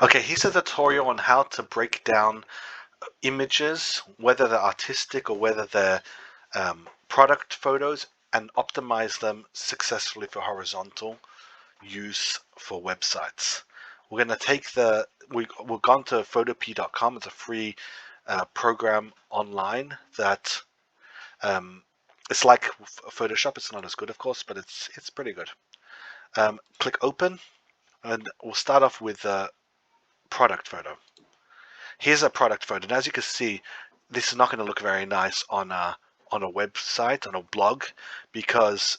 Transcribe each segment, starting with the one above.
Okay, here's a tutorial on how to break down images, whether they're artistic or whether they're product photos, and optimize them successfully for horizontal use for websites. We're going to take we've gone to photopea.com. It's a free program online that it's like Photoshop. It's not as good, of course, but it's pretty good. Click open, and we'll start off with a product photo. Here's a product photo, and as you can see, this is not going to look very nice on a website, on a blog, because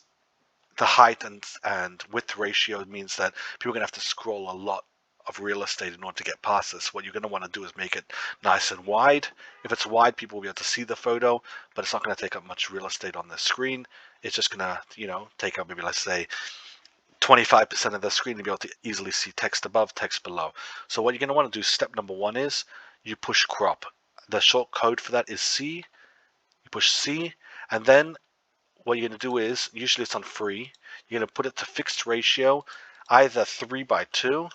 the height and width ratio means that people are going to have to scroll a lot of real estate in order to get past this. What you're going to want to do is make it nice and wide. If it's wide, people will be able to see the photo, but it's not going to take up much real estate on the screen. It's just going to, take up maybe, let's say, 25% of the screen to be able to easily see text above, text below. So what you're going to want to do, step number one, is you push crop. The short code for that is C. You push C, and then what you're going to do is, usually it's on free, you're going to put it to fixed ratio, either 3:2,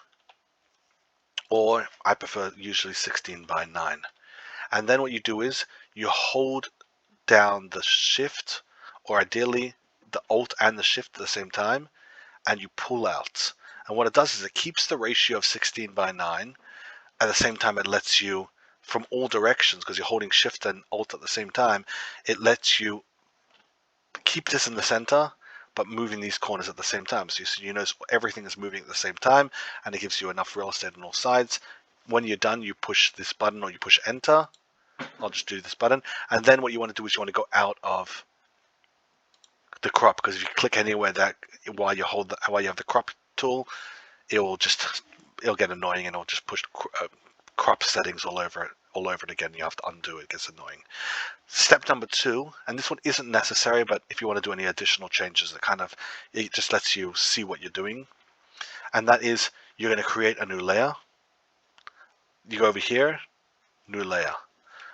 or I prefer usually 16:9. And then what you do is you hold down the shift, or ideally the alt and the shift at the same time, and you pull out. And what it does is it keeps the ratio of 16:9. At the same time, it lets you, from all directions, because you're holding shift and alt at the same time, it lets you keep this in the center, but moving these corners at the same time. So you notice everything is moving at the same time, and it gives you enough real estate on all sides. When you're done, you push this button or you push enter. I'll just do this button. And then what you want to do is you want to go out of the crop, because if you click anywhere that while you have the crop tool, it'll get annoying, and it'll just push crop settings all over it again. You have to undo it. It gets annoying. Step number two, and this one isn't necessary, but if you want to do any additional changes, it just lets you see what you're doing, and that is you're going to create a new layer. You go over here, new layer.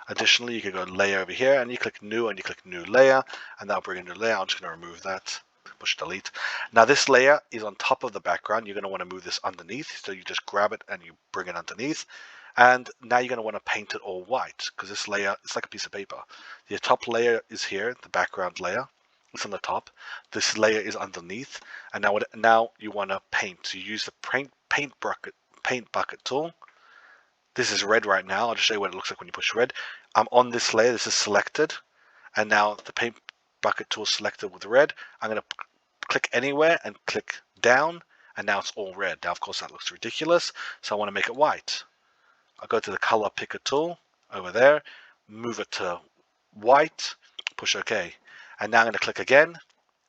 Additionally, you can go layer over here, and you click new, and you click new layer, and that'll bring a new layer. I'm just going to remove that. Push delete. Now this layer is on top of the background. You're going to want to move this underneath, so you just grab it and you bring it underneath. And now you're going to want to paint it all white, because this layer, it's like a piece of paper. The top layer is here, the background layer. It's on the top. This layer is underneath. And now you want to paint. So you use the paint bucket tool. This is red right now. I'll just show you what it looks like when you push red. I'm on this layer. This is selected. And now the paint bucket tool is selected with red. I'm going to click anywhere and click down. And now it's all red. Now, of course, that looks ridiculous. So I want to make it white. I'll go to the color picker tool over there, move it to white, push OK. And now I'm going to click again, and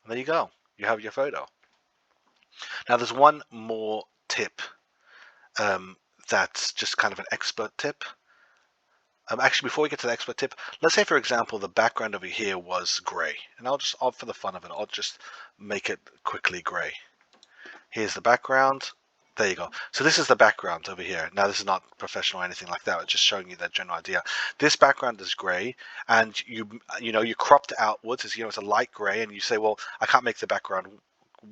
there you go. You have your photo. Now there's one more tip that's just kind of an expert tip. Actually, before we get to the expert tip, let's say, for example, the background over here was gray. And for the fun of it, I'll just make it quickly gray. Here's the background. There you go. So this is the background over here. Now this is not professional or anything like that. It's just showing you that general idea. This background is gray, and you cropped outwards. It's a light gray, and you say, well, I can't make the background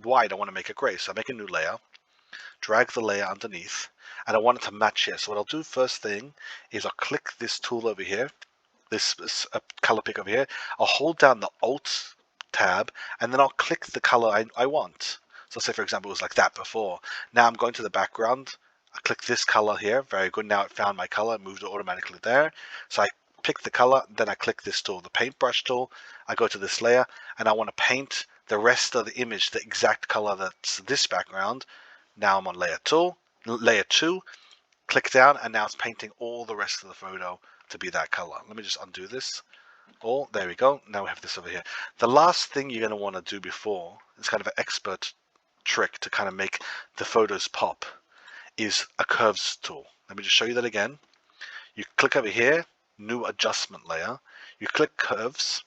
white. I want to make it gray. So I make a new layer, drag the layer underneath, and I want it to match here. So what I'll do first thing is I'll click this tool over here, this color pick over here. I'll hold down the Alt tab, and then I'll click the color I want. So say, for example, it was like that before. Now I'm going to the background. I click this color here. Very good. Now it found my color, moved it automatically there. So I pick the color, then I click this tool, the paintbrush tool. I go to this layer, and I want to paint the rest of the image the exact color that's this background. Now I'm on layer two, click down, and now it's painting all the rest of the photo to be that color. Let me just undo this. Oh, there we go. Now we have this over here. The last thing you're going to want to do before, it's kind of an expert trick to kind of make the photos pop, is a curves tool. Let me just show you that again. You click over here, new adjustment layer. You click curves.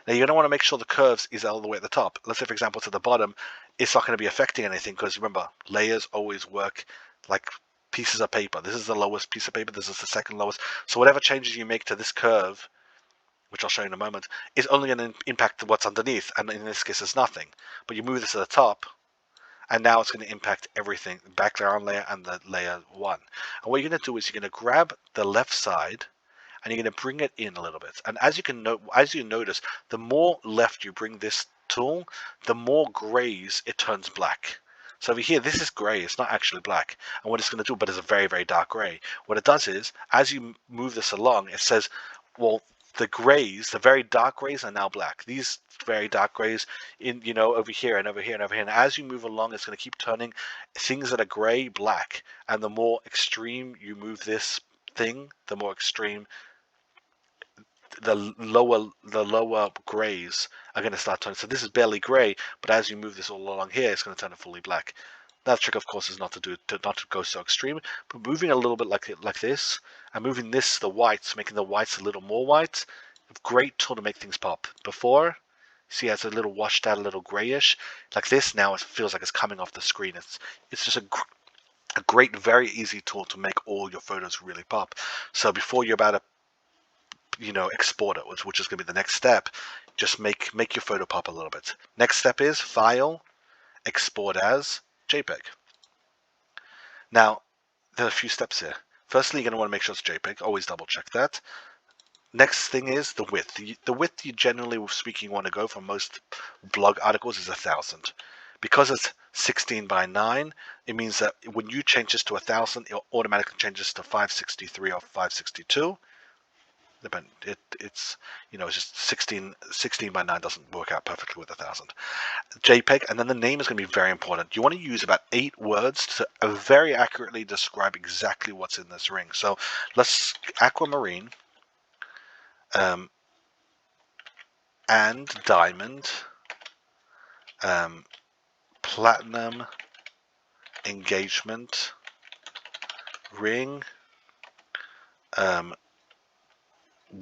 Now you're going to want to make sure the curves is all the way at the top. Let's say, for example, to the bottom, it's not going to be affecting anything, because remember, layers always work like pieces of paper. This is the lowest piece of paper. This is the second lowest. So whatever changes you make to this curve, which I'll show you in a moment, is only going to impact what's underneath. And in this case, it's nothing. But you move this to the top, and now it's going to impact everything, the background layer and the layer 1. And what you're going to do is you're going to grab the left side and you're going to bring it in a little bit. And as you notice, the more left you bring this tool, the more grays it turns black. So over here, this is gray. It's not actually black. And what it's going to do, but it's a very, very dark gray. What it does is, as you move this along, it says, well, the grays, the very dark grays are now black. These very dark grays over here and over here and over here. And as you move along, it's going to keep turning things that are gray black. And the more extreme you move this thing, the more extreme the lower grays are going to start turning. So this is barely gray, but as you move this all along here, it's going to turn it fully black. That trick, of course, is not to go so extreme, but moving a little bit like this, and moving this the whites, making the whites a little more white. Great tool to make things pop. Before, see, it's a little washed out, a little grayish. Like this, now it feels like it's coming off the screen. It's just a great, very easy tool to make all your photos really pop. So before you're about to export it, which is going to be the next step, just make your photo pop a little bit. Next step is File, Export as JPEG. Now, there are a few steps here. Firstly, you're going to want to make sure it's JPEG. Always double check that. Next thing is the width. The width you generally, speaking, want to go for most blog articles is 1000. Because it's 16 by 9, it means that when you change this to 1000, it automatically changes to 563 or 562. It's just 16 by 9 doesn't work out perfectly with 1000. JPEG, and then the name is going to be very important. You want to use about 8 words to very accurately describe exactly what's in this ring. So let's aquamarine and diamond, platinum, engagement, ring,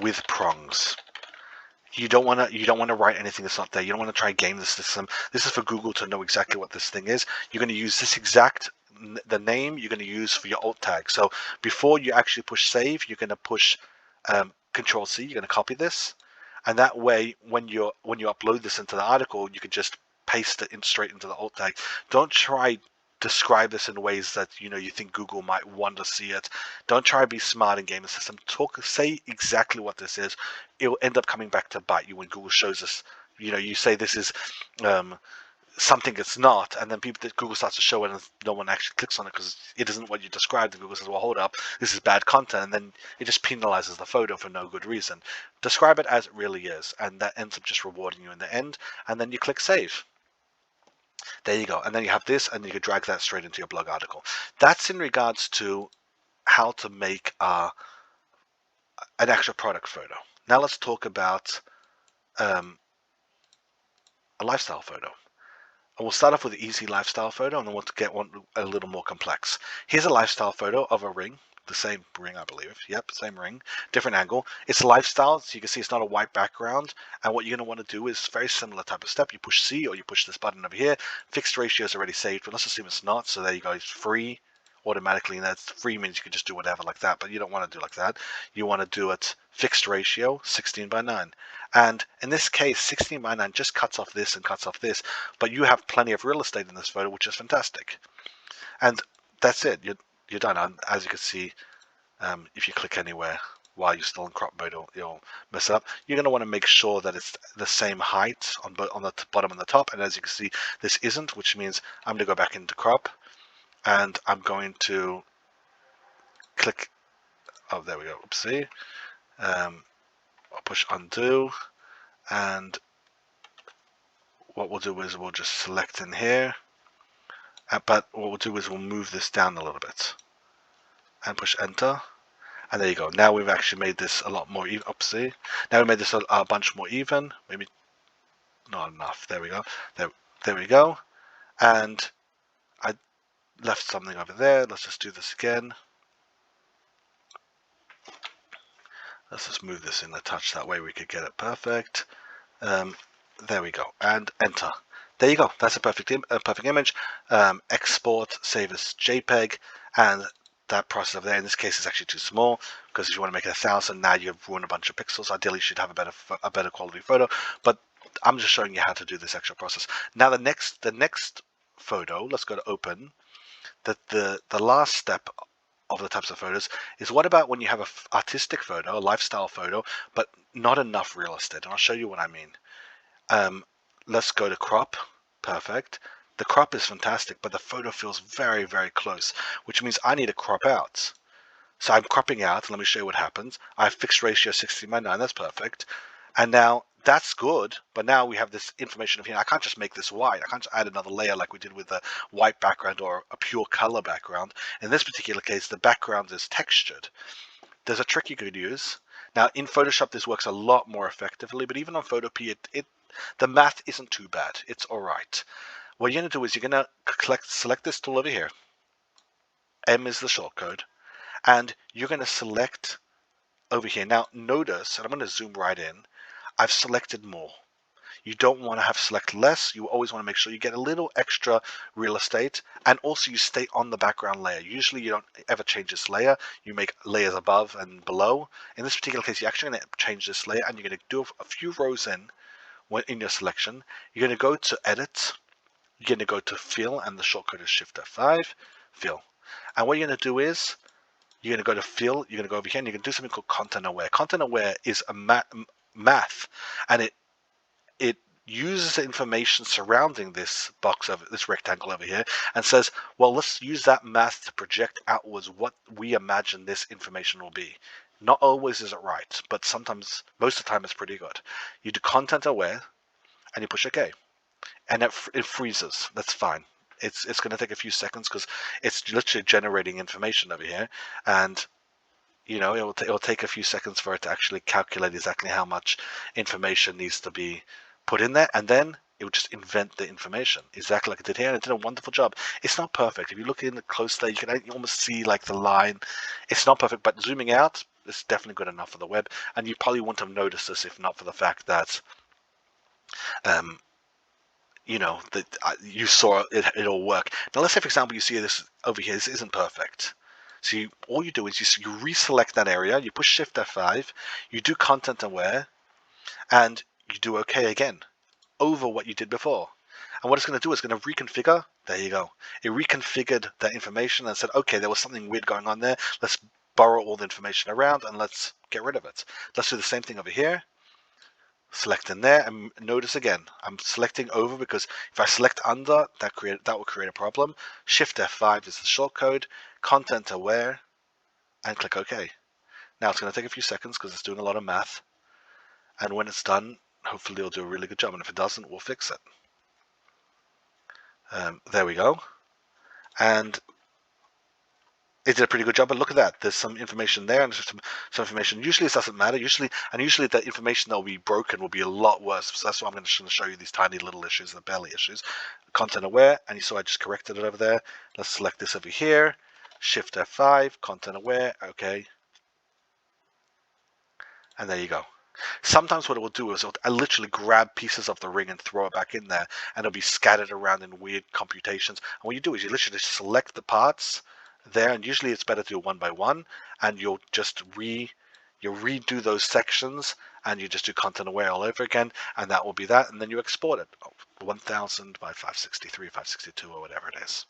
with prongs. You don't want to write anything that's not there. You don't want to try and game the system. This is for Google to know exactly what this thing is. You're going to use the name you're going to use for your alt tag. So before you actually push save, you're going to push Control C. You're going to copy this, and that way, when you upload this into the article, you can just paste it straight into the alt tag. Don't try describe this in ways that you think Google might want to see it. Don't try to be smart and game the system. Say exactly what this is. It will end up coming back to bite you when Google shows us. You say this is something it's not, and then Google starts to show it, and no one actually clicks on it because it isn't what you described. And Google says, "Well, hold up, this is bad content," and then it just penalizes the photo for no good reason. Describe it as it really is, and that ends up just rewarding you in the end. And then you click save. There you go. And then you have this, and you can drag that straight into your blog article. That's in regards to how to make an actual product photo. Now let's talk about a lifestyle photo. And we'll start off with an easy lifestyle photo, and then we'll get one a little more complex. Here's a lifestyle photo of a ring. The same ring, I believe. Yep, same ring, different angle. It's lifestyle, so you can see it's not a white background. And what you're going to want to do is very similar type of step. You push C, or you push this button over here. Fixed ratio is already saved, but let's assume it's not. So there you go. It's free automatically, and that's free means you can just do whatever like that. But you don't want to do like that. You want to do it fixed ratio, 16 by 9. And in this case, 16 by 9 just cuts off this and cuts off this. But you have plenty of real estate in this photo, which is fantastic. And that's it. You're done. As you can see, if you click anywhere while you're still in crop mode, you'll mess up. You're going to want to make sure that it's the same height on the bottom and the top. And as you can see, this isn't, which means I'm going to go back into crop, and I'm going to click. Oh, there we go. Oopsie. I'll push undo, and what we'll do is we'll just select in here. But what we'll do is we'll move this down a little bit and push enter, and there you go. Now we've actually made this a lot more even. Oopsie. Now we made this a bunch more even. Maybe not enough. There we go. There we go. And I left something over there. Let's just do this again. Let's just move this in a touch. That way we could get it perfect. There we go. And enter. There you go. That's a perfect image. Export, save as JPEG, and that process over there. In this case, is actually too small, because if you want to make it 1000, now you've ruined a bunch of pixels. Ideally, you should have a better quality photo. But I'm just showing you how to do this actual process. Now, the next photo, let's go to open. The last step of the types of photos is, what about when you have an artistic photo, a lifestyle photo, but not enough real estate? And I'll show you what I mean. Let's go to crop. Perfect. The crop is fantastic, but the photo feels very, very close, which means I need to crop out. So I'm cropping out. Let me show you what happens. I have fixed ratio 16:9. That's perfect. And now that's good, but now we have this information of here. I can't just make this white. I can't just add another layer like we did with the white background or a pure color background. In this particular case, the background is textured. There's a trick you could use. Now in Photoshop, this works a lot more effectively, but even on Photopea, the math isn't too bad. It's all right. What you're going to do is you're going to select this tool over here. M is the shortcode. And you're going to select over here. Now notice, and I'm going to zoom right in, I've selected more. You don't want to have select less. You always want to make sure you get a little extra real estate, and also you stay on the background layer. Usually you don't ever change this layer. You make layers above and below. In this particular case, you're actually going to change this layer, and you're going to do a few rows in your selection. You're going to go to edit. You're going to go to fill, and the shortcut is Shift F5, fill. And what you're going to do is, you're going to go to fill, you're going to go over here, and you're going to do something called content aware. Content aware is a math, and it uses the information surrounding this box, of this rectangle over here, and says, well, let's use that math to project outwards what we imagine this information will be. Not always is it right, but sometimes, most of the time, it's pretty good. You do content aware, and you push OK, and it freezes. That's fine. It's going to take a few seconds because it's literally generating information over here, and it'll take a few seconds for it to actually calculate exactly how much information needs to be put in there, and then it would just invent the information exactly like it did here, and it did a wonderful job. It's not perfect. If you look in the close there, you can almost see like the line. It's not perfect, but zooming out, it's definitely good enough for the web, and you probably wouldn't have noticed this if not for the fact that that you saw it all work. Now let's say, for example, you see this over here. This isn't perfect. So all you do is you reselect that area, you push Shift F5, you do content aware, and you do OK again over what you did before. And what it's going to do is going to reconfigure. There you go. It reconfigured that information and said, okay, there was something weird going on there. Let's borrow all the information around and let's get rid of it. Let's do the same thing over here. Select in there, and notice again, I'm selecting over because if I select under, that will create a problem. Shift F5 is the shortcode, content aware, and click OK. Now it's going to take a few seconds because it's doing a lot of math, and when it's done, hopefully it'll do a really good job, and if it doesn't, we'll fix it. There we go, and it did a pretty good job. But look at that, there's some information there and some information. Usually it doesn't matter, usually the information that will be broken will be a lot worse. So that's why I'm going to show you these tiny little issues, the barely issues. Content aware, and you saw I just corrected it over there. Let's select this over here, Shift F5, content aware, okay, and there you go. Sometimes what it will do is it'll literally grab pieces of the ring and throw it back in there, and it'll be scattered around in weird computations. And what you do is you literally just select the parts there, and usually it's better to do one by one, and you'll just redo those sections, and you just do content aware all over again, and that will be that, and then you export it 1000 by 563, 562, or whatever it is.